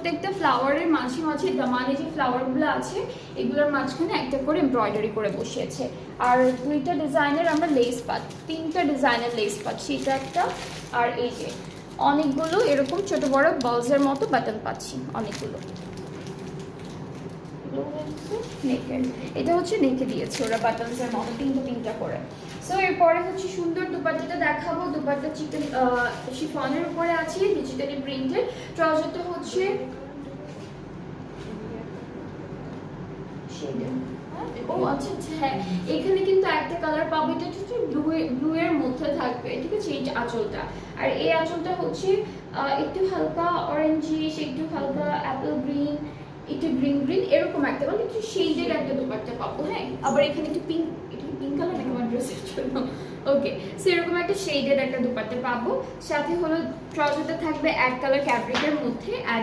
প্রত্যেকটা ফ্লাওয়ারের মাঝে মাঝে দামানে যে ফ্লাওয়ারগুলো আছে এগুলোর মাঝখানে একটা করে এমব্রয়ডারি করে বসিয়েছে। আর দুইটা ডিজাইনের আমরা লেস পাচ্ছি, 3টা ডিজাইনের লেস পাচ্ছি, এটা একটা আর এই যে অনেকগুলো এরকম ছোট বড় বলসের মতো বাটন পাচ্ছি অনেকগুলো। নেকের, এটা হচ্ছে নেকে দিয়েছে ওরা বাটনসের মতো 3টা করে। সো এরপরে হচ্ছে সুন্দর দুপাট্টাটা দেখাবো। দুপাট্টা চিকেন শিফনের উপরে আছে ডিজিটালি প্রিন্টেড। ট্রাউজারটা হচ্ছে ও আচ্ছা আচ্ছা, হ্যাঁ এখানে কিন্তু একটা কালার পাবো, এটা হচ্ছে ব্লু এর মধ্যে থাকবে, ঠিক আছে এই আঁচলটা। আর এই আঁচলটা হচ্ছে একটু হালকা অরেঞ্জিশ, একটু হালকা অ্যাপেল গ্রিন, একটু গ্রিন গ্রিন এরকম একটা মানে একটু শেডের একটা দুপাট্টা পাবো। হ্যাঁ আবার এখানে একটু পিঙ্ক, এটা পিঙ্ক কালার নাকি আমার ড্রেসের জন্য, ওকে সেরকম একটা শেডের একটা দুপাট্টা পাবো। সাথে হলো ট্রাউজারটা থাকবে এক কালার ফ্যাব্রিকের মধ্যে, আর